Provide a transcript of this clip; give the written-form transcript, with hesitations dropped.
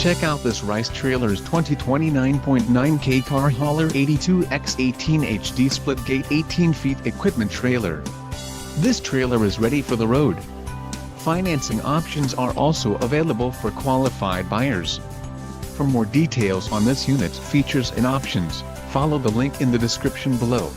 Check out this Rice Trailer's 2029.9K car hauler 82x18 HD split gate 18 feet equipment trailer. This trailer is ready for the road. Financing options are also available for qualified buyers. For more details on this unit, features and options, follow the link in the description below.